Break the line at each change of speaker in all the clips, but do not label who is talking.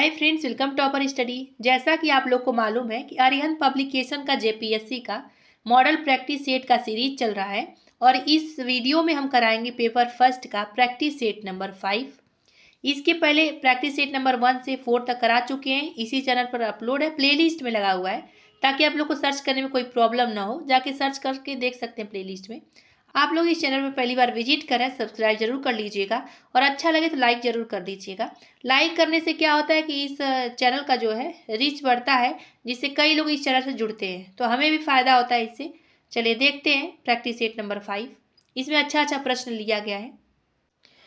Hi friends, welcome to our study. जैसा कि आप लोग को मालूम है कि अरिहंत पब्लिकेशन का जेपीएससी का मॉडल प्रैक्टिस सेट का सीरीज चल रहा है और इस वीडियो में हम कराएंगे पेपर फर्स्ट का प्रैक्टिस सेट नंबर 5। इसके पहले प्रैक्टिस सेट नंबर 1 से 4 तक करा चुके हैं। इसी चैनल पर अपलोड है, प्लेलिस्ट में लगा हुआ है ताकि आप लोग को सर्च करने में कोई प्रॉब्लम ना हो। जाके सर्च करके देख सकते हैं प्लेलिस्ट में। आप लोग इस चैनल में पहली बार विजिट करें, सब्सक्राइब जरूर कर लीजिएगा और अच्छा लगे तो लाइक जरूर कर दीजिएगा। लाइक करने से क्या होता है कि इस चैनल का जो है रीच बढ़ता है, जिससे कई लोग इस चैनल से जुड़ते हैं, तो हमें भी फ़ायदा होता है इससे। चलिए देखते हैं प्रैक्टिस सेट नंबर 5। इसमें अच्छा अच्छा प्रश्न लिया गया है।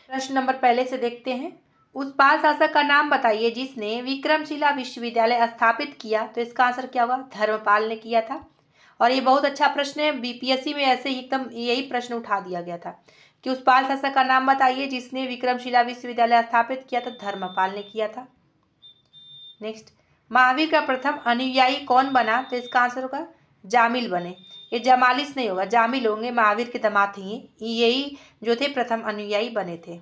प्रश्न नंबर पहले से देखते हैं। उस बाल शासक का नाम बताइए जिसने विक्रमशिला विश्वविद्यालय स्थापित किया। तो इसका आंसर क्या होगा? धर्मपाल ने किया था। और ये बहुत अच्छा प्रश्न है, बीपीएससी में ऐसे ही एकदम यही प्रश्न उठा दिया गया था कि उस पाल शासक का नाम बताइए जिसने विक्रमशिला विश्वविद्यालय स्थापित किया। तो धर्मपाल ने किया था। नेक्स्ट, महावीर का प्रथम अनुयायी कौन बना? तो इसका आंसर होगा जामिल बने। ये जमालिस नहीं होगा, जामिल होंगे। महावीर के दामाद थे, यही जो थे प्रथम अनुयायी बने थे।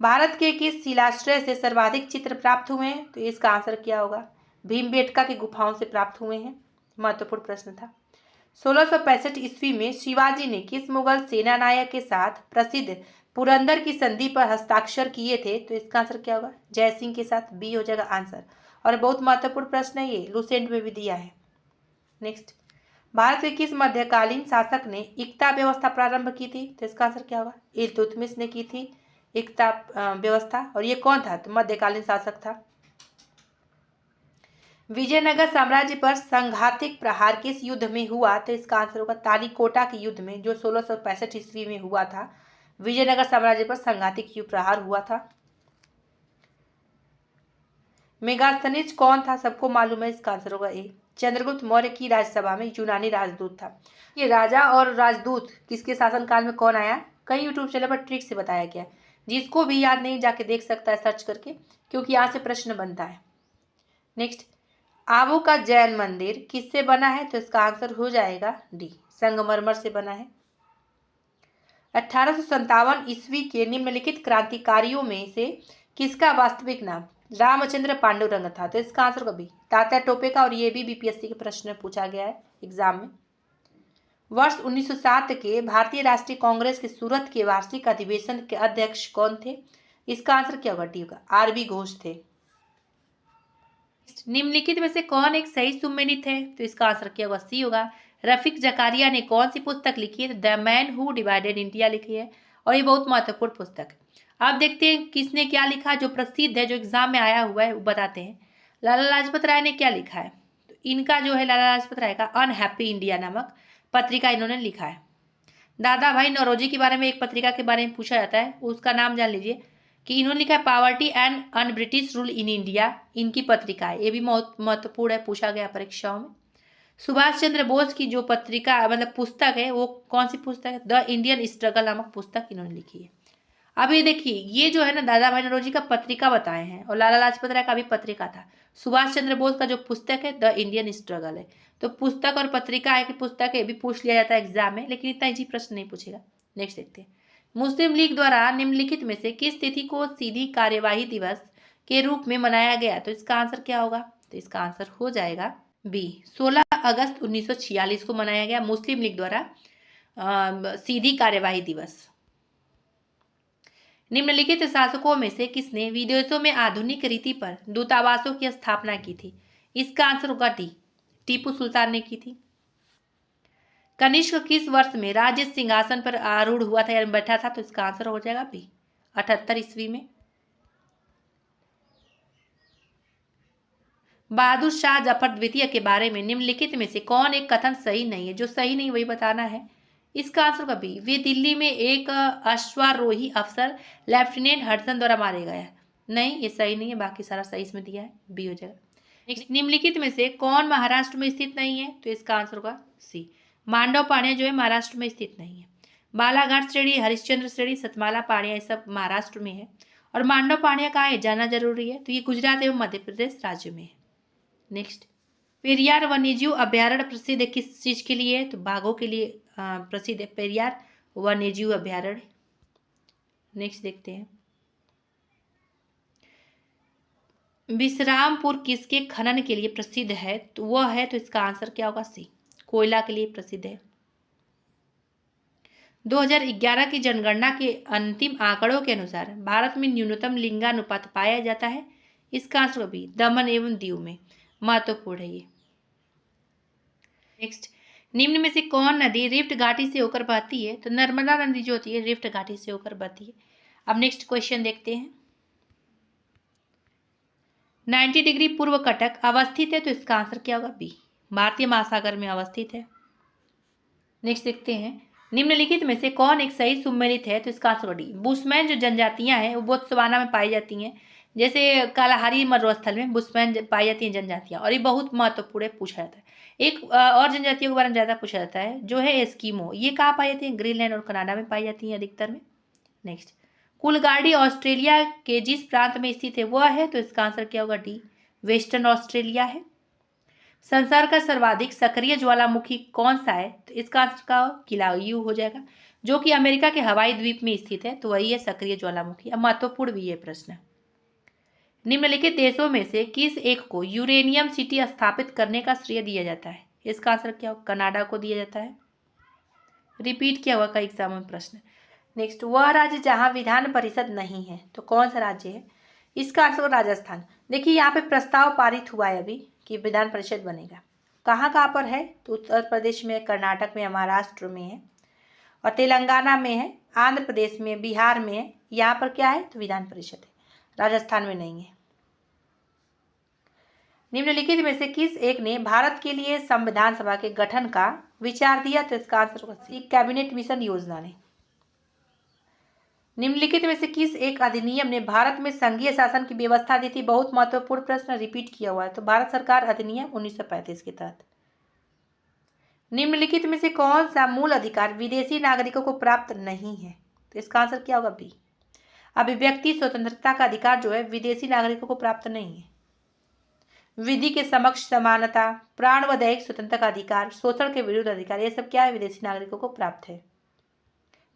भारत के किस शिलाश्रय से सर्वाधिक चित्र प्राप्त हुए हैं? तो इसका आंसर क्या होगा? भीमबेटका की गुफाओं से प्राप्त हुए हैं। महत्वपूर्ण प्रश्न था। 1665 ईस्वी में शिवाजी ने किस मुगल सेनानायक के साथ प्रसिद्ध पुरंदर की संधि पर हस्ताक्षर किए थे? तो इसका आंसर क्या होगा? जयसिंह के साथ। बी हो जाएगा आंसर। और बहुत महत्वपूर्ण प्रश्न है, ये लुसेंट में भी दिया है। नेक्स्ट, भारत के किस मध्यकालीन शासक ने इक्ता व्यवस्था प्रारंभ की थी? तो इसका आंसर क्या होगा? इल्तुतमिश ने की थी इक्ता व्यवस्था। और ये कौन था? तो मध्यकालीन शासक था। विजयनगर साम्राज्य पर संघातिक प्रहार किस युद्ध में हुआ? तो इसका आंसर होगा तालीकोटा के युद्ध में, जो 1665 ईस्वी में हुआ था। विजयनगर साम्राज्य पर संघातिक युद्ध प्रहार हुआ था। मेगास्थनीज कौन था? सबको मालूम है, इसका आंसर होगा ए। चंद्रगुप्त मौर्य की राज्यसभा में यूनानी राजदूत था। ये राजा और राजदूत किसके शासनकाल में कौन आया? कई यूट्यूब चैनल पर ट्रिक से बताया गया। जिसको भी याद नहीं जाके देख सकता है सर्च करके, क्योंकि यहाँ से प्रश्न बनता है। नेक्स्ट, आबू का जैन मंदिर किससे बना है? तो इसका आंसर हो जाएगा डी, संगमरमर से बना है। 1857 ईस्वी के निम्नलिखित क्रांतिकारियों में से किसका वास्तविक नाम रामचंद्र पांडुरंग था? तो इसका आंसर कभी तात्या टोपे का। और ये भी बीपीएससी के प्रश्न में पूछा गया है एग्जाम में। वर्ष 1907 के भारतीय राष्ट्रीय कांग्रेस के सूरत के वार्षिक अधिवेशन के अध्यक्ष कौन थे? इसका आंसर क्या होगा? डी होगा, आरबी घोष थे। निम्नलिखित में से कौन एक सही सुमेलित है? तो इसका आंसर क्या होगा? सी होगा। रफीक जकारिया ने कौन सी पुस्तक लिखी है? The man who divided India लिखी है। और ये बहुत महत्वपूर्ण पुस्तक है। अब देखते हैं किसने क्या लिखा, जो प्रसिद्ध है, जो एग्जाम में आया हुआ है, वो बताते हैं। लाला लाजपत राय ने क्या लिखा है? तो इनका जो है लाला लाजपत राय का अनहैप्पी इंडिया नामक पत्रिका इन्होंने लिखा है। दादा भाई नौरोजी के बारे में एक पत्रिका के बारे में पूछा जाता है, उसका नाम जान लीजिए कि इन्होंने लिखा है poverty and un British rule in India. इनकी पत्रिका है, ये भी बहुत महत्वपूर्ण है, पूछा गया परीक्षाओं में। सुभाष चंद्र बोस की जो पत्रिका मतलब पुस्तक है, वो कौन सी पुस्तक है? द इंडियन स्ट्रगल नामक पुस्तक इन्होंने लिखी है। अब ये देखिए, ये जो है ना दादा भाई नौरोजी का पत्रिका बताए हैं, और लाला लाजपत राय का भी पत्रिका था। सुभाष चंद्र बोस का जो पुस्तक है द इंडियन स्ट्रगल है। तो पुस्तक और पत्रिका है कि पुस्तक है, भी पूछ लिया जाता है एग्जाम में, लेकिन इतना इजी प्रश्न नहीं पूछेगा। नेक्स्ट देखते हैं। मुस्लिम लीग द्वारा निम्नलिखित में से किस तिथि को सीधी कार्यवाही दिवस के रूप में मनाया गया? तो इसका आंसर क्या होगा? तो इसका आंसर हो जाएगा बी, 16 अगस्त 1946 को मनाया गया मुस्लिम लीग द्वारा सीधी कार्यवाही दिवस। निम्नलिखित शासकों में से किसने विदेशों में आधुनिक रीति पर दूतावासों की स्थापना की थी? इसका आंसर होगा डी, टीपू सुल्तान ने की थी। कनिष्क किस वर्ष में राज्य सिंहासन पर आरूढ़ हुआ था, यानी बैठा था? तो इसका आंसर हो जाएगा बी, 78 ईस्वी में। बहादुर शाह जफर द्वितीय के बारे में निम्नलिखित में से कौन एक कथन सही नहीं है? जो सही नहीं वही बताना है। इसका आंसर का बी, वे दिल्ली में एक अश्वारोही अफसर लेफ्टिनेंट हडसन द्वारा मारे गए। नहीं, ये सही नहीं है, बाकी सारा सही इसमें दिया है, बी हो जाएगा। नेक्स्ट, निम्नलिखित में से कौन महाराष्ट्र में स्थित नहीं है? तो इसका आंसर होगा सी, मांडव पाड़िया जो है महाराष्ट्र में स्थित नहीं है। बालाघाट श्रेणी, हरिश्चंद्र श्रेणी, सतमाला पाड़िया, ये सब महाराष्ट्र में है। और मांडव पाड़िया कहाँ है जानना जरूरी है, तो ये गुजरात एवं मध्य प्रदेश राज्य में है। नेक्स्ट, पेरियार वन्यजीव अभ्यारण्य प्रसिद्ध किस चीज के लिए है? तो बाघों के लिए प्रसिद्ध है पेरियार वन्यजीव अभ्यारण्य। नेक्स्ट देखते हैं। विश्रामपुर किसके खनन के लिए प्रसिद्ध है? तो वह है, तो इसका आंसर क्या होगा? सी, कोयला के लिए प्रसिद्ध है। 2011 की जनगणना के अंतिम आंकड़ों के अनुसार भारत में न्यूनतम लिंगानुपात पाया जाता है। इसका आंसर भी दमन एवं दीव में। महत्वपूर्ण है ये। नेक्स्ट, निम्न में से कौन नदी रिफ्ट घाटी से होकर बहती है? तो नर्मदा नदी जो होती है रिफ्ट घाटी से होकर बहती है। अब नेक्स्ट क्वेश्चन देखते हैं। 90 डिग्री पूर्व कटक अवस्थित है, तो इसका आंसर क्या होगा? बी, भारतीय महासागर में अवस्थित है। नेक्स्ट देखते हैं, निम्नलिखित में से कौन एक सही सुमेलित है? तो इसका आंसर डी, बुशमैन जो जनजातियां हैं वो बोत्सवाना में पाई जाती हैं। जैसे कालाहारी मरुस्थल में बुशमैन पाई जाती हैं जनजातियां, और ये बहुत महत्वपूर्ण है, पूछा जाता है। एक और जनजातियों के बारे में ज़्यादा पूछा जाता है, जो है एस्किमो। ये कहाँ पाई जाती हैं? ग्रीनलैंड और कनाडा में पाई जाती हैं अधिकतर में। नेक्स्ट, कुलगाड़ी ऑस्ट्रेलिया के जिस प्रांत में स्थित है वह है, तो इसका आंसर क्या होगा? डी, वेस्टर्न ऑस्ट्रेलिया है। संसार का सर्वाधिक सक्रिय ज्वालामुखी कौन सा है? तो इसका आंसर का किलायू हो जाएगा, जो कि अमेरिका के हवाई द्वीप में स्थित है, तो वही है सक्रिय ज्वालामुखी। अब महत्वपूर्ण भी है प्रश्न। निम्नलिखित देशों में से किस एक को यूरेनियम सिटी स्थापित करने का श्रेय दिया जाता है? इसका आंसर क्या होगा? कनाडा को दिया जाता है। रिपीट किया हुआ का एग्जाम में प्रश्न। नेक्स्ट, वह राज्य जहां विधान परिषद नहीं है, तो कौन सा राज्य है? इसका आंसर राजस्थान। देखिए यहाँ पे प्रस्ताव पारित हुआ है अभी कि विधान परिषद बनेगा। कहाँ कहाँ पर है? तो उत्तर प्रदेश में, कर्नाटक में, महाराष्ट्र में है, और तेलंगाना में है, आंध्र प्रदेश में, बिहार में है। यहाँ पर क्या है? तो विधान परिषद है, राजस्थान में नहीं है। निम्नलिखित में से किस एक ने भारत के लिए संविधान सभा के गठन का विचार दिया? तो इसका आंसर होगा सी, कैबिनेट मिशन योजना ने। निम्नलिखित में से किस एक अधिनियम ने भारत में संघीय शासन की व्यवस्था दी थी? बहुत महत्वपूर्ण प्रश्न, रिपीट किया हुआ है। तो भारत सरकार अधिनियम 1935 के तहत। निम्नलिखित में से कौन सा मूल अधिकार विदेशी नागरिकों को प्राप्त नहीं है? तो इसका आंसर क्या होगा? बी, अभिव्यक्ति स्वतंत्रता का अधिकार जो है विदेशी नागरिकों को प्राप्त नहीं है। विधि के समक्ष समानता, प्राण व दैहिक स्वतंत्रता का अधिकार, शोषण के विरुद्ध अधिकार, ये सब क्या है? विदेशी नागरिकों को प्राप्त है।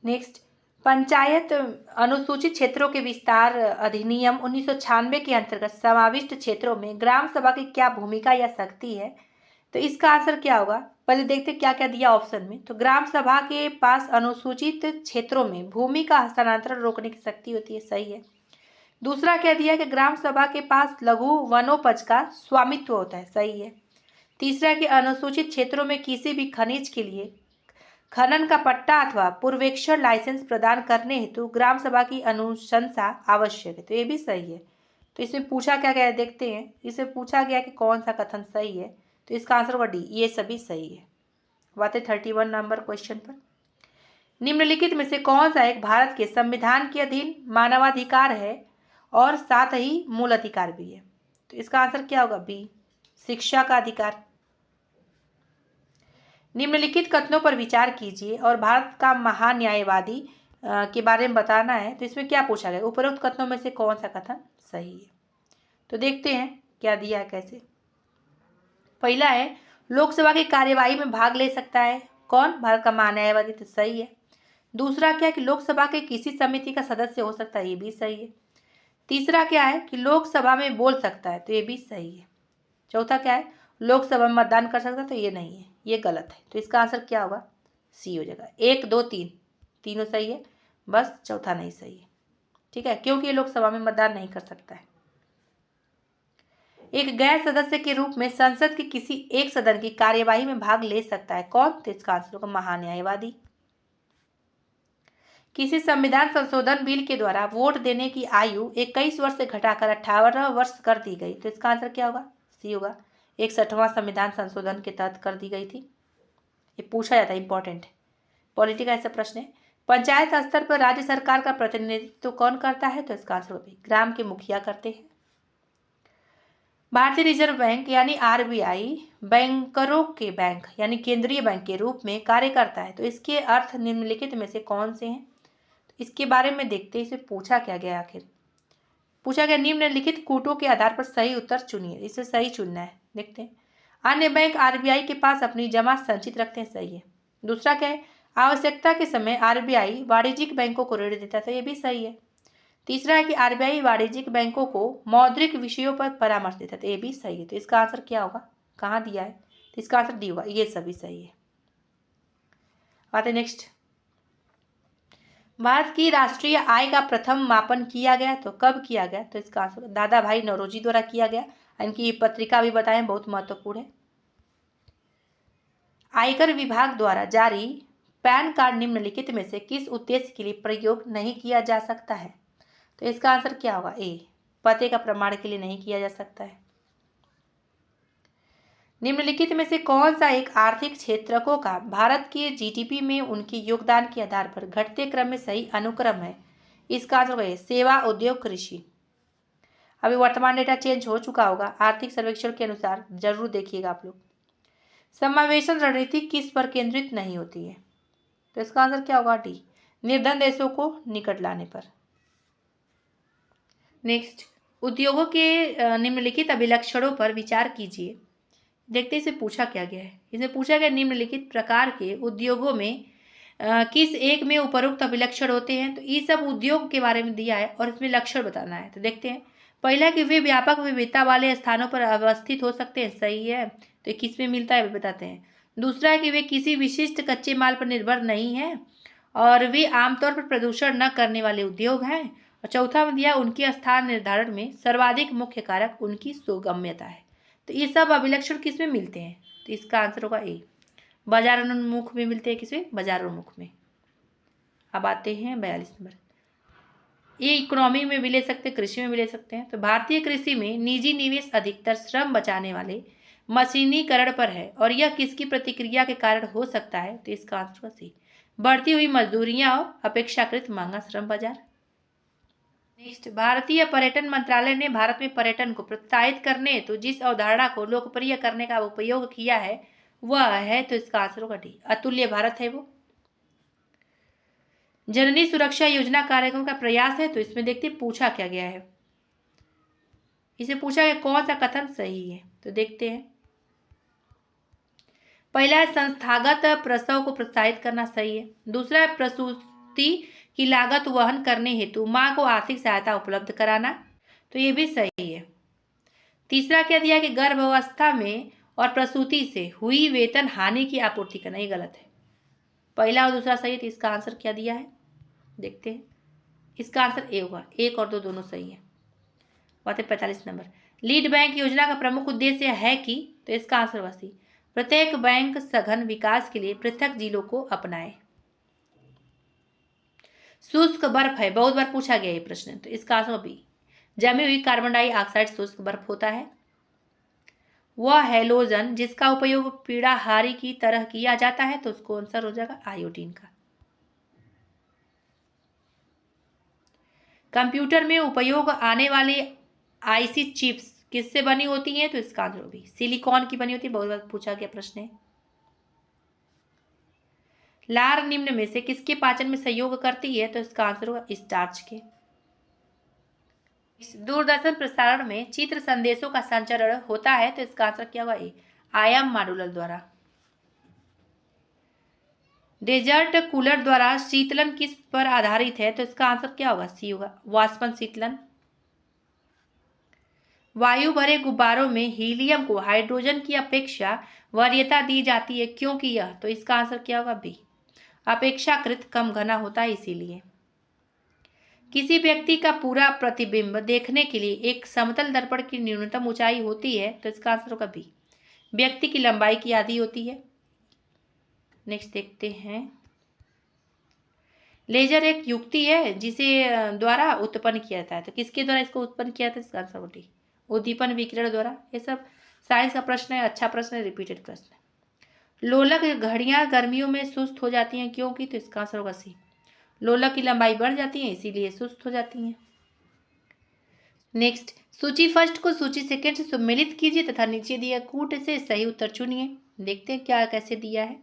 नेक्स्ट, पंचायत अनुसूचित क्षेत्रों के विस्तार अधिनियम 1996 के अंतर्गत समाविष्ट क्षेत्रों में ग्राम सभा की क्या भूमिका या शक्ति है? तो इसका आंसर क्या होगा? पहले देखते क्या क्या दिया ऑप्शन में। तो ग्राम सभा के पास अनुसूचित क्षेत्रों में भूमि का हस्तांतरण रोकने की शक्ति होती है, सही है। दूसरा क्या दिया कि ग्राम सभा के पास लघु वनोपज का स्वामित्व होता है, सही है। तीसरा कि अनुसूचित क्षेत्रों में किसी भी खनिज के लिए खनन का पट्टा अथवा पूर्वेक्षण लाइसेंस प्रदान करने हेतु ग्राम सभा की अनुशंसा आवश्यक है, तो ये भी सही है। तो इसमें पूछा क्या गया देखते हैं। इसमें पूछा गया कि कौन सा कथन सही है, तो इसका आंसर होगा डी, ये सभी सही है। बात है 31 नंबर क्वेश्चन पर। निम्नलिखित में से कौन सा एक भारत के संविधान के अधीन मानवाधिकार है और साथ ही मूल अधिकार भी है? तो इसका आंसर क्या होगा? बी, शिक्षा का अधिकार। निम्नलिखित कथनों पर विचार कीजिए और भारत का महान्यायवादी के बारे में बताना है। तो इसमें क्या पूछा गया? उपरोक्त कथनों में से कौन सा कथन सही है? तो देखते हैं क्या दिया है, कैसे। पहला है, लोकसभा की कार्यवाही में भाग ले सकता है कौन? भारत का महान्यायवादी, तो सही है। दूसरा क्या है कि लोकसभा के किसी समिति का सदस्य हो सकता है, ये भी सही है। तीसरा क्या है कि लोकसभा में बोल सकता है, तो ये भी सही है। चौथा क्या है? लोकसभा में मतदान कर सकता है, तो ये नहीं है, ये गलत है। तो इसका आंसर क्या होगा? सी हो जाएगा। 1, 2, 3 तीनों सही है, बस चौथा नहीं सही है। ठीक है, क्योंकि ये लोकसभा में मतदान नहीं कर सकता है। एक गैर सदस्य के रूप में संसद के किसी एक सदन की कार्यवाही में भाग ले सकता है कौन? तो इसका आंसर होगा महान्यायवादी। किसी संविधान संशोधन बिल के द्वारा वोट देने की आयु 21 वर्ष से घटाकर 18 वर्ष कर दी गई, तो इसका आंसर क्या होगा? सी होगा। 61वां संविधान संशोधन के तहत कर दी गई थी। ये पूछा जाता है, इंपॉर्टेंट है, पॉलिटी का ऐसा प्रश्न है। पंचायत स्तर पर राज्य सरकार का प्रतिनिधित्व कौन करता है? तो इसका आंसर होगा ग्राम के मुखिया करते हैं। भारतीय रिजर्व बैंक यानी आरबीआई बैंकरों के बैंक यानी केंद्रीय बैंक के रूप में कार्य करता है, तो इसके अर्थ निम्नलिखित में से कौन से हैं? तो इसके बारे में देखते हैं, इसे पूछा क्या गया। आखिर पूछा गया निम्नलिखित कूटों के आधार पर सही उत्तर चुनिए, इसे सही चुनना है। देखते हैं, अन्य बैंक आरबीआई के पास अपनी जमा संचित रखते हैं, सही है। दूसरा क्या है? आवश्यकता के समय आरबीआई वाणिज्यिक बैंकों को ऋण देता है, तो ये भी सही है। तीसरा है कि आरबीआई वाणिज्यिक बैंकों को मौद्रिक विषयों पर परामर्श देता है, तो ये भी सही है। तो इसका आंसर क्या होगा, कहाँ दिया है, तो इसका आंसर डी होगा, ये सभी सही है। आते नेक्स्ट, भारत की राष्ट्रीय आय का प्रथम मापन किया गया तो कब किया गया, तो इसका आंसर दादा भाई नौरोजी द्वारा किया गया। इनकी पत्रिका भी बताएं, बहुत महत्वपूर्ण है। आयकर विभाग द्वारा जारी पैन कार्ड निम्नलिखित में से किस उद्देश्य के लिए प्रयोग नहीं किया जा सकता है, तो इसका आंसर क्या होगा, ए, पते का प्रमाण के लिए नहीं किया जा सकता है। निम्नलिखित में से कौन सा एक आर्थिक क्षेत्रकों का भारत के जीडीपी में उनके योगदान के आधार पर घटते क्रम में सही अनुक्रम है, इसका आंसर है सेवा, उद्योग, कृषि। अभी वर्तमान डेटा चेंज हो चुका होगा, आर्थिक सर्वेक्षण के अनुसार जरूर देखिएगा आप लोग। समावेशन रणनीति किस पर केंद्रित नहीं होती है, तो इसका आंसर क्या होगा, डी, निर्धन देशों को निकट लाने पर। नेक्स्ट, उद्योगों के निम्नलिखित अभिलक्षणों पर विचार कीजिए। देखते इसे पूछा क्या गया है। इसे पूछा गया निम्नलिखित प्रकार के उद्योगों में किस एक में उपरोक्त अभिलक्षण होते हैं, तो ये सब उद्योग के बारे में दिया है और इसमें लक्षण बताना है। तो देखते हैं, पहला कि वे व्यापक विविधता वाले स्थानों पर अवस्थित हो सकते हैं, सही है। तो किस में मिलता है बताते हैं। दूसरा है कि वे किसी विशिष्ट कच्चे माल पर निर्भर नहीं है और वे आमतौर पर प्रदूषण न करने वाले उद्योग हैं। और चौथा में दिया उनके स्थान निर्धारण में सर्वाधिक मुख्य कारक उनकी सुगम्यता है। तो ये सब अभिलक्षण किस में मिलते हैं, तो इसका आंसर होगा ए, बाजारोन्मुख में मिलते हैं। किसमें, बाजारोन्मुख में। अब आते हैं 42 नंबर, ये इकोनॉमी में भी ले सकते हैं, कृषि में भी ले सकते हैं। तो भारतीय कृषि में निजी निवेश अधिकतर श्रम बचाने वाले मशीनीकरण पर है और यह किसकी प्रतिक्रिया के कारण हो सकता है, तो इसका आंसर होगा सी, बढ़ती हुई मजदूरियां और अपेक्षाकृत महंगा श्रम बाजार। नेक्स्ट, भारतीय पर्यटन मंत्रालय ने भारत में पर्यटन को प्रोत्साहित करने तो जिस अवधारणा को लोकप्रिय करने का उपयोग किया है वह है, तो इसका आंसर होगा डी, अतुल्य भारत है वो। जननी सुरक्षा योजना कार्यक्रम का प्रयास है, तो इसमें देखते पूछा क्या गया है। इसे पूछा गया कौन सा कथन सही है, तो देखते हैं। पहला है संस्थागत प्रसव को प्रोत्साहित करना, सही है। दूसरा है प्रसूति की लागत वहन करने हेतु मां को आर्थिक सहायता उपलब्ध कराना, तो ये भी सही है। तीसरा क्या दिया कि गर्भावस्था में और प्रसूति से हुई वेतन हानि की आपूर्ति करना, ये गलत है। पहला और दूसरा सही है, तो इसका आंसर क्या दिया है देखते हैं। इसका आंसर ए होगा, एक और दो दोनों सही है। बात है 45 नंबर, लीड बैंक योजना का प्रमुख उद्देश्य है कि, तो इसका आंसर होगा सी, प्रत्येक बैंक सघन विकास के लिए पृथक जिलों को अपनाए। शुष्क बर्फ है, बहुत बार पूछा गया ये प्रश्न, तो इसका आंसर बी, जमी हुई कार्बन डाइऑक्साइड शुष्क बर्फ होता है। वह हैलोजन जिसका उपयोग पीड़ाहारी की तरह किया जाता है, तो उसको आंसर हो जाएगा आयोडीन का। कंप्यूटर में उपयोग आने वाली आईसी चिप्स किससे बनी होती हैं, तो इसका आंसर भी सिलिकॉन की बनी होती है, बहुत बार पूछा गया प्रश्न है। लार निम्न में से किसके पाचन में सहयोग करती है, तो इसका आंसर होगा स्टार्च के। दूरदर्शन प्रसारण में चित्र संदेशों का संचरण होता है, तो इसका आंसर क्या होगा ए, आयाम मॉड्यूलर द्वारा। डेजर्ट कूलर द्वारा शीतलन किस पर आधारित है, तो इसका आंसर क्या होगा, सी होगा, वाष्पन शीतलन। वायु भरे गुब्बारों में हीलियम को हाइड्रोजन की अपेक्षा वरीयता दी जाती है क्योंकि यह, तो इसका आंसर क्या होगा बी, अपेक्षाकृत कम घना होता है इसीलिए। किसी व्यक्ति का पूरा प्रतिबिंब देखने के लिए एक समतल दर्पण की न्यूनतम ऊंचाई होती है, तो इसका आंसर होगा बी, व्यक्ति की लंबाई की आधी होती है। नेक्स्ट देखते हैं, लेजर एक युक्ति है जिसे द्वारा उत्पन्न किया जाता है, तो किसके द्वारा इसको उत्पन्न किया जाता है, इसका आंसर होगा डी, उद्दीपन विकिरण द्वारा। ये सब साइंस का प्रश्न है, अच्छा प्रश्न है, रिपीटेड प्रश्न है। लोलक घड़ियां गर्मियों में सुस्त हो जाती हैं क्योंकि, तो इसका आंसर होगा सी, लोलक की लंबाई बढ़ जाती है इसीलिए सुस्त हो जाती हैं। नेक्स्ट, सूची फर्स्ट को सूची सेकंड से सम्मिलित कीजिए तथा नीचे दिए कूट से सही उत्तर चुनिए। देखते हैं क्या कैसे दिया है।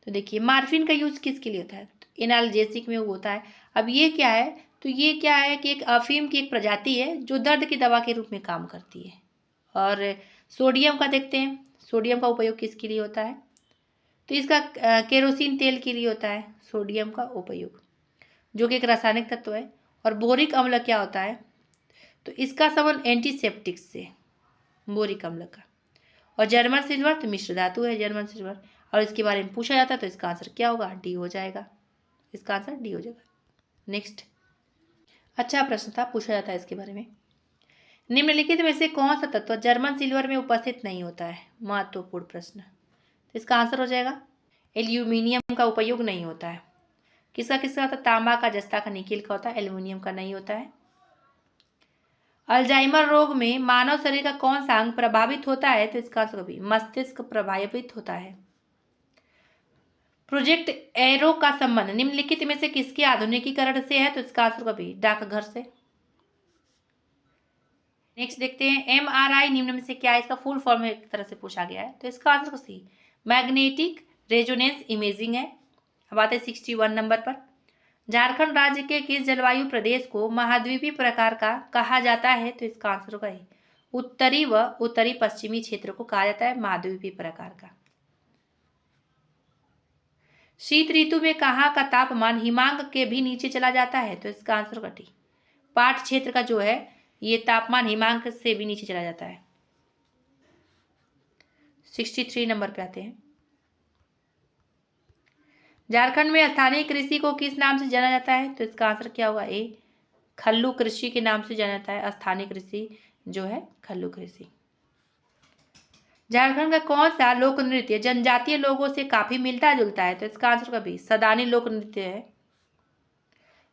तो देखिए, मार्फिन का यूज किसके लिए होता है, तो एनाल्जेसिक में होता है। अब ये क्या है, तो ये क्या है कि एक अफीम की एक प्रजाति है जो दर्द की दवा के रूप में काम करती है। और सोडियम का देखते हैं, सोडियम का उपयोग किसके लिए होता है, तो इसका केरोसिन तेल के लिए होता है सोडियम का उपयोग, जो कि एक रासायनिक तत्व है। और बोरिक अम्ल क्या होता है? तो इसका संबंध एंटीसेप्टिक से, बोरिक अम्ल का। और जर्मन सिल्वर तो मिश्र धातु है, जर्मन सिल्वर, और इसके बारे में पूछा जाता है तो इसका आंसर क्या होगा? डी हो जाएगा। इसका आंसर डी हो जाएगा। नेक्स्ट, अच्छा प्रश्न था, पूछा जाता है इसके बारे में। निम्नलिखित में से कौन सा तत्व जर्मन सिल्वर में उपस्थित नहीं होता है? महत्वपूर्ण प्रश्न। तो इसका आंसर हो जाएगा एल्यूमिनियम का उपयोग नहीं होता है। किसका किसका होता है? तांबा का, जस्ता का, निकेल का होता है, एल्यूमिनियम का नहीं होता है। अल्जाइमर रोग में मानव शरीर का कौन सा अंग प्रभावित होता है? तो इसका आंसर भी मस्तिष्क प्रभावित होता है। प्रोजेक्ट एरो का संबंध निम्नलिखित में से किसके आधुनिकीकरण से है? तो इसका आंसर का भी डाकघर से। नेक्स्ट देखते हैं, एमआरआई निम्न में से क्या है? इसका फुल फॉर्म एक तरह से पूछा गया है, तो इसका answer C magnetic resonance imaging है। अब आते हैं 61 नंबर पर। झारखंड राज्य के किस जलवायु प्रदेश को महाद्वीपीय प्रकार का कहा जाता है? तो इसका आंसर होगा उत्तरी व उत्तरी पश्चिमी क्षेत्र को कहा जाता है महाद्वीपीय प्रकार का। शीत ऋतु में कहाँ का तापमान हिमांक के भी नीचे चला जाता है? तो इसका आंसर होगा डी, पाट क्षेत्र का जो है ये तापमान हिमांक से भी नीचे चला जाता है। 63 नंबर पे आते हैं। झारखंड में स्थानीय कृषि को किस नाम से जाना जाता है? तो इसका आंसर क्या होगा? ए, खल्लू कृषि के नाम से जाना जाता है स्थानीय कृषि जो है खल्लू कृषि। झारखंड का कौन सा लोक नृत्य जनजातीय लोगों से काफी मिलता जुलता है? तो इसका आंसर कभी सदानी लोक नृत्य है।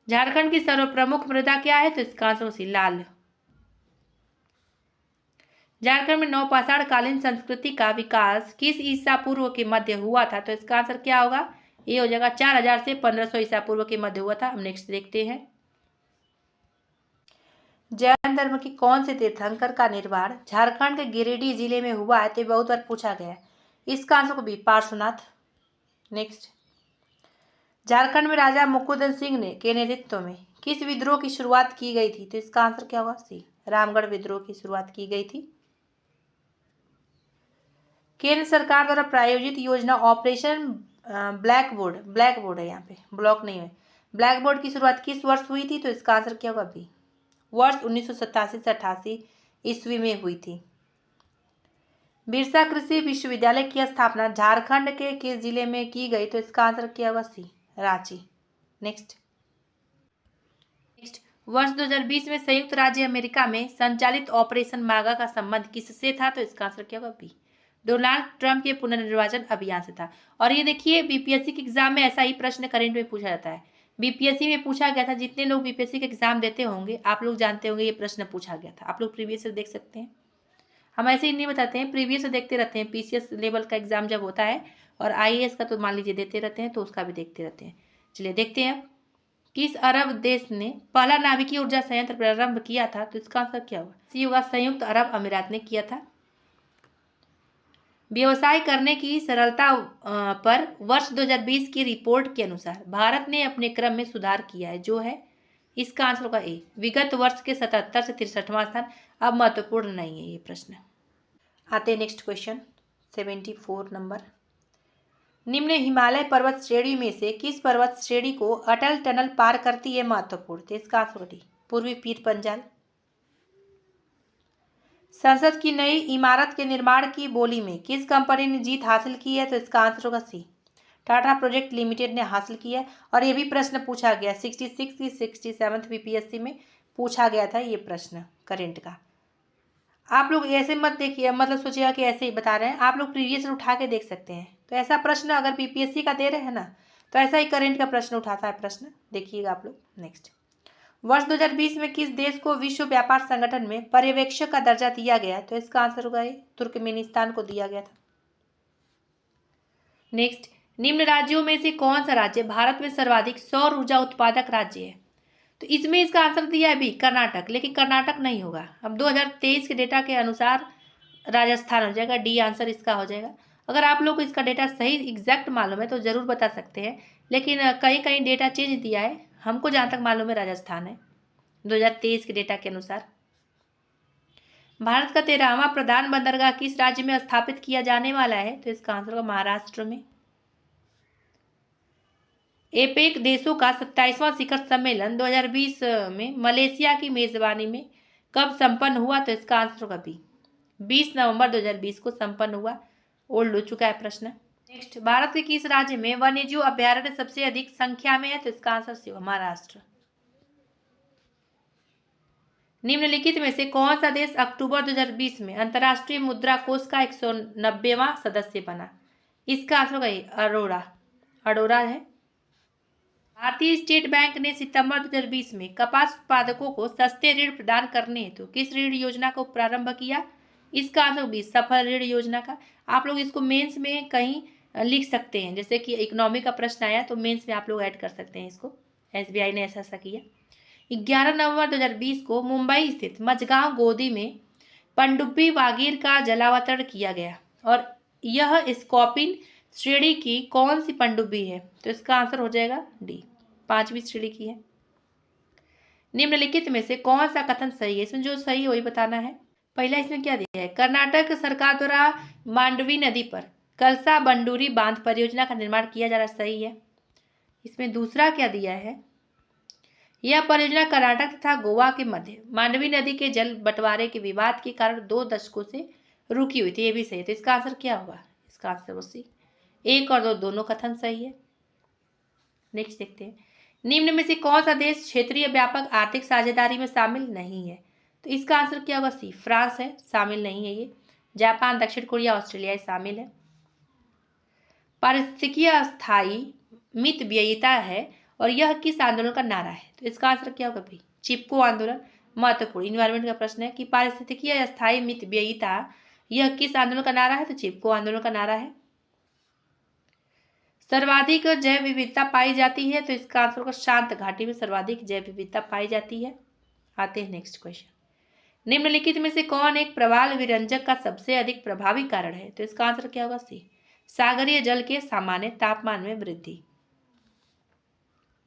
झारखंड की सर्वप्रमुख मृदा क्या है? तो इसका आंसर सी लाल। झारखंड में नवपाषाण कालीन संस्कृति का विकास किस ईसा पूर्व के मध्य हुआ था? तो इसका आंसर क्या होगा? ये हो जाएगा 4000 से 1500 ईसा पूर्व के मध्य हुआ था। हम नेक्स्ट देखते हैं, जैन धर्म की कौन से तीर्थंकर का निर्माण झारखंड के गिरिडीह जिले में हुआ है? तो बहुत बार पूछा गया है। इसका आंसर को भी पार्श्वनाथ। नेक्स्ट, झारखंड में राजा मुकुंदन सिंह ने के नेतृत्व में किस विद्रोह की शुरुआत की गई थी? तो इसका आंसर क्या होगा? सी, रामगढ़ विद्रोह की शुरुआत की गई थी। केंद्र सरकार द्वारा प्रायोजित योजना ऑपरेशन ब्लैक बोर्ड है, यहाँ पे ब्लॉक नहीं है, ब्लैक बोर्ड की शुरुआत किस वर्ष हुई थी? तो इसका आंसर क्या होगा? बी, वर्ष 1987 से 88 ईस्वी में हुई थी। बिरसा कृषि विश्वविद्यालय की स्थापना झारखंड के किस जिले में की गई? तो इसका आंसर क्या होगा? सी, रांची। नेक्स्ट, वर्ष 2020 में संयुक्त राज्य अमेरिका में संचालित ऑपरेशन मागा का संबंध किससे था? तो इसका आंसर क्या होगा? बी, डोनाल्ड ट्रंप के पुनर्निर्वाचन अभियान से था। और ये देखिए बीपीएससी के एग्जाम में ऐसा ही प्रश्न करंट में पूछा जाता है। बीपीएससी में पूछा गया था, जितने लोग बीपीएससी का एग्जाम देते होंगे आप लोग जानते होंगे ये प्रश्न पूछा गया था। आप लोग प्रीवियस से देख सकते हैं, हम ऐसे ही नहीं बताते हैं, प्रीवियस से देखते रहते हैं। पीसीएस लेवल का एग्जाम जब होता है और आईएएस का तो मान लीजिए देते रहते हैं, तो उसका भी देखते रहते हैं। चलिए देखते हैं, किस अरब देश ने पहला नाभिकीय ऊर्जा संयंत्र प्रारंभ किया था? तो इसका आंसर क्या होगा? सी होगा, संयुक्त अरब अमीरात ने किया था। व्यवसाय करने की सरलता पर वर्ष 2020 की रिपोर्ट के अनुसार भारत ने अपने क्रम में सुधार किया है, जो है इसका आंसर होगा ए, विगत वर्ष के 77 से 63वां स्थान। अब महत्वपूर्ण नहीं है ये प्रश्न। आते हैं नेक्स्ट क्वेश्चन 74 नंबर। निम्न हिमालय पर्वत श्रेणी में से किस पर्वत श्रेणी को अटल टनल पार करती है? महत्वपूर्ण। तो इसका आंसर डी, पूर्वी पीर पंजाल। संसद की नई इमारत के निर्माण की बोली में किस कंपनी ने जीत हासिल की है? तो इसका आंसर होगा सी, टाटा प्रोजेक्ट लिमिटेड ने हासिल किया है। और ये भी प्रश्न पूछा गया 66 की 67 बीपीएससी में पूछा गया था ये प्रश्न करेंट का। आप लोग ऐसे मत देखिए, मतलब सोचिएगा कि ऐसे ही बता रहे हैं, आप लोग प्रीवियस उठा के देख सकते हैं। तो ऐसा प्रश्न अगर बीपीएससी का दे रहे हैं ना, तो ऐसा ही करेंट का प्रश्न उठाता है प्रश्न, देखिएगा आप लोग। नेक्स्ट, वर्ष 2020 में किस देश को विश्व व्यापार संगठन में पर्यवेक्षक का दर्जा दिया गया? तो इसका आंसर होगा तुर्कमेनिस्तान को दिया गया था। नेक्स्ट, निम्न राज्यों में से कौन सा राज्य भारत में सर्वाधिक सौर ऊर्जा उत्पादक राज्य है? तो इसमें इसका आंसर दिया है भी कर्नाटक, लेकिन कर्नाटक नहीं होगा। अब 2023 के डेटा के अनुसार राजस्थान हो जाएगा, डी आंसर इसका हो जाएगा। अगर आप लोग को इसका डेटा सही एग्जैक्ट मालूम है तो ज़रूर बता सकते हैं, लेकिन कहीं कहीं डेटा चेंज दिया है। हमको जहाँ तक मालूम है राजस्थान है 2023 के डेटा के अनुसार। भारत का 13वां प्रधान बंदरगाह किस राज्य में स्थापित किया जाने वाला है? तो इसका आंसर होगा महाराष्ट्र में। एपेक देशों का 27वां शिखर सम्मेलन 2020 में मलेशिया की मेजबानी में कब संपन्न हुआ? तो इसका आंसर होगा बी, 20 नवंबर 2020 को संपन्न हुआ। ओल्ड हो चुका है प्रश्न। नेक्स्ट, भारत के किस राज्य में वन्यजीव अभ्यारण्य सबसे अधिक संख्या में है? तो इसका आंसर सी होगा महाराष्ट्र। निम्नलिखित में से कौन सा देश अक्टूबर 2020 में अंतर्राष्ट्रीय मुद्रा कोष का 190वां सदस्य बना? इसका आंसर होगा अरोड़ा है। भारतीय स्टेट बैंक ने सितंबर 2020 में कपास उत्पादकों को सस्ते ऋण प्रदान करने हेतु किस ऋण योजना को प्रारंभ किया? इसका आंसर भी सफल ऋण योजना का। आप लोग इसको मेंस में कहीं लिख सकते हैं, जैसे कि इकोनॉमी का प्रश्न आया तो मेंस में आप लोग ऐड कर सकते हैं इसको। एसबीआई ने ऐसा किया। 11 नवंबर 2020 को मुंबई स्थित मझगांव गोदी में पनडुब्बी वागीर का जलावतरण किया गया और यह स्कॉर्पिन श्रेणी की कौन सी पनडुब्बी है? तो इसका आंसर हो जाएगा डी, 5वीं श्रेणी की है। निम्नलिखित में से कौन सा कथन सही है? इसमें जो सही है वही बताना है। पहला इसमें क्या दिया है? कर्नाटक सरकार द्वारा मांडवी नदी पर कलसा बंडूरी बांध परियोजना का निर्माण किया जा रहा, सही है। इसमें दूसरा क्या दिया है? यह परियोजना कर्नाटक तथा गोवा के मध्य मांडवी नदी के जल बंटवारे के विवाद के कारण 2 दशकों से रुकी हुई थी, ये भी सही है। तो इसका आंसर क्या होगा? इसका आंसर वो सी, 1 और 2 दोनों कथन सही है। नेक्स्ट देखते हैं, निम्न में से कौन सा देश क्षेत्रीय व्यापक आर्थिक साझेदारी में शामिल नहीं है? तो इसका आंसर क्या होगा? सी, फ्रांस है, शामिल नहीं है ये। जापान, दक्षिण कोरिया, ऑस्ट्रेलिया शामिल है। पारिस्थितिकीय अस्थायी मितव्ययिता है और यह किस आंदोलन का नारा है? तो इसका आंसर क्या होगा? भी चिपको आंदोलन। महत्वपूर्ण इन्वायरमेंट का प्रश्न है कि पारिस्थितिकीय अस्थायी मितव्ययिता यह किस आंदोलन का नारा है? तो चिपको आंदोलन का नारा है। सर्वाधिक जैव विविधता पाई जाती है, तो इसका आंसर होगा शांत घाटी में सर्वाधिक जैव विविधता पाई जाती है। आते हैं नेक्स्ट क्वेश्चन, निम्नलिखित में से कौन एक प्रवाल विरंजक का सबसे अधिक प्रभावी कारण है? तो इसका आंसर क्या होगा? सी, सागरीय जल के सामान्य तापमान में वृद्धि।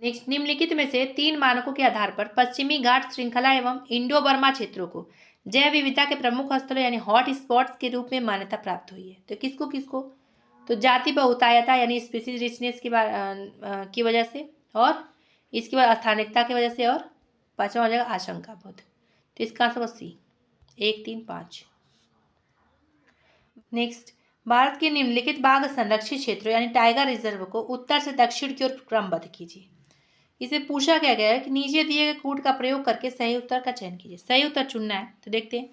नेक्स्ट, निम्नलिखित में से 3 मानकों के आधार पर पश्चिमी घाट श्रृंखला एवं इंडो बर्मा क्षेत्रों को जैव विविधता के प्रमुख स्थलों यानी हॉट स्पॉट्स के रूप में मान्यता प्राप्त हुई है। तो किसको किसको? तो जाति बहुतायता यानी स्पीसीज रिचनेस की वजह से, और इसके बाद स्थानिकता की वजह से, और 5वां हो जाएगा आशंका बोध। तो इसका आंसर सी, 1, 3, 5। नेक्स्ट, भारत के निम्नलिखित बाघ संरक्षित क्षेत्रों यानी टाइगर रिजर्व को उत्तर से दक्षिण की ओर क्रमबद्ध कीजिए। इसे पूछा क्या गया है कि नीचे दिए गए कूट का प्रयोग करके सही उत्तर का चयन कीजिए। सही उत्तर चुनना है। तो देखते हैं,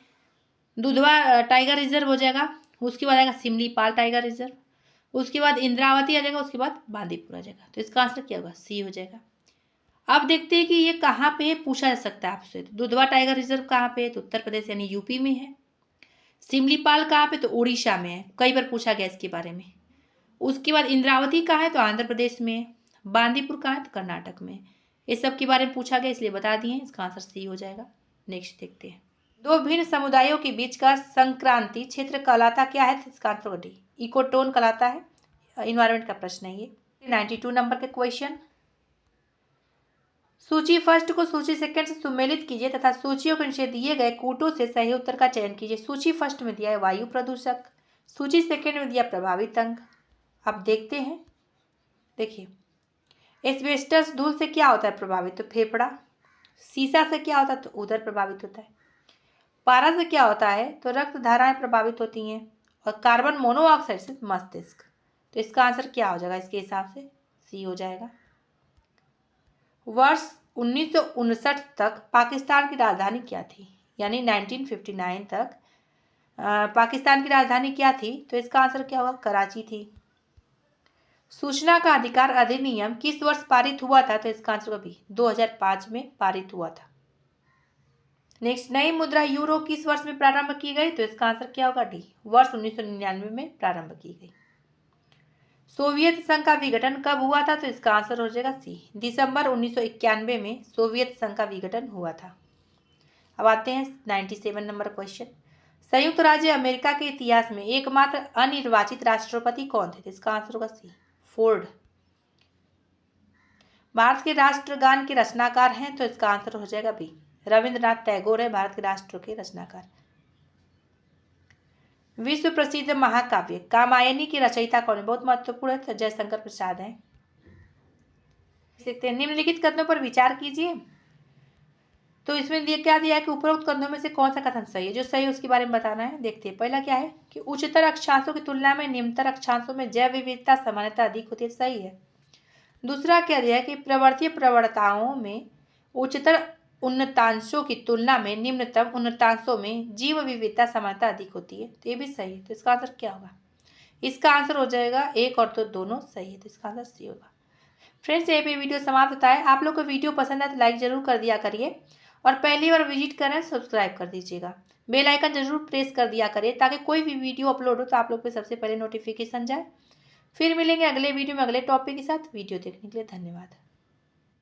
दुधवा टाइगर रिजर्व हो जाएगा, उसके बाद आएगा सिमलीपाल टाइगर रिजर्व, उसके बाद इंद्रावती आ जाएगा, उसके बाद बांदीपुर आ जाएगा। तो इसका आंसर क्या होगा? सी हो जाएगा। अब देखते हैं कि ये कहाँ पे है, पूछा जा सकता है आपसे। तो दुधवा टाइगर रिजर्व कहाँ पे है? तो उत्तर प्रदेश यानी यूपी में है। सिमलीपाल कहाँ पे? तो उड़ीसा में है, कई बार पूछा गया इसके बारे में। उसके बाद इंद्रावती कहाँ है? तो आंध्र प्रदेश में है। बांदीपुर कहाँ है? तो कर्नाटक में। इस सब के बारे में पूछा गया इसलिए बता दिए। इसका आंसर सी हो जाएगा। नेक्स्ट देखते हैं, 2 भिन्न समुदायों के बीच का संक्रांति क्षेत्र कहलाता क्या है? तो इसका आंसर डी, इकोटोन कहलाता है। इन्वायरमेंट का प्रश्न है ये। 92 नंबर के क्वेश्चन, सूची फर्स्ट को सूची सेकंड से सुमेलित कीजिए तथा सूचियों के नीचे दिए गए कूटों से सही उत्तर का चयन कीजिए। सूची फर्स्ट में दिया है वायु प्रदूषक, सूची सेकंड में दिया प्रभावित अंग। अब देखते हैं, देखिए एस्बेस्टस धूल से क्या होता है प्रभावित? तो फेफड़ा। सीसा से क्या होता है? तो उदर प्रभावित होता है। पारा से क्या होता है? तो रक्त धाराएं प्रभावित होती हैं। और कार्बन मोनोऑक्साइड से मस्तिष्क। तो इसका आंसर क्या हो जाएगा? इसके हिसाब से सी हो जाएगा। वर्ष 1959 तक पाकिस्तान की राजधानी क्या थी? यानी 1959 तक पाकिस्तान की राजधानी क्या थी? तो इसका आंसर क्या होगा? कराची थी। सूचना का अधिकार अधिनियम किस वर्ष पारित हुआ था? तो इसका आंसर भी 2005 में पारित हुआ था। नेक्स्ट, नई मुद्रा यूरो किस वर्ष में प्रारंभ की गई? तो इसका आंसर क्या होगा? डी, वर्ष 1999 में प्रारंभ की गई। सोवियत संघ का विघटन कब हुआ था? तो इसका आंसर हो जाएगा सी, दिसंबर 1991 में सोवियत संघ का विघटन हुआ था। अब आते हैं 97 नंबर क्वेश्चन, संयुक्त राज्य अमेरिका के इतिहास में एकमात्र अनिर्वाचित राष्ट्रपति कौन थे? इसका आंसर होगा सी, फोर्ड। भारत के राष्ट्रगान के रचनाकार हैं? तो इसका आंसर हो जाएगा बी, रविंद्रनाथ टैगोर है भारत के राष्ट्र के रचनाकार। विश्व प्रसिद्ध महाकाव्य कामायनी की रचयिता कौन है? बहुत महत्वपूर्ण है, तो जयशंकर प्रसाद है। देखते हैं, निम्नलिखित कथनों पर विचार कीजिए। तो इसमें क्या दिया है कि उपरोक्त कथनों में से कौन सा कथन सही है, जो सही है उसके बारे में बताना है। देखते हैं, पहला क्या है कि उच्चतर अक्षांशों की तुलना में निम्नतर अक्षांशों में जैव विविधता सामान्यतः अधिक होती है, सही है। दूसरा क्या दिया है कि प्रवर्तीय प्रवणताओं में उच्चतर उन्नतांशों की तुलना में निम्नतम उन्नतांशों में जीव विविधता सामान्यतः अधिक होती है, तो ये भी सही है। तो इसका आंसर क्या होगा? इसका आंसर हो जाएगा एक और तो दोनों सही है, तो इसका आंसर सी होगा। फ्रेंड्स, यही पे वीडियो समाप्त होता है। आप लोग को वीडियो पसंद है तो लाइक जरूर कर दिया करिए, और पहली बार विजिट करें सब्सक्राइब कर दीजिएगा। बेल आइकन जरूर प्रेस कर दिया करिए ताकि कोई भी वीडियो अपलोड हो तो आप लोग को सबसे पहले नोटिफिकेशन जाए। फिर मिलेंगे अगले वीडियो में अगले टॉपिक के साथ। वीडियो देखने के लिए धन्यवाद।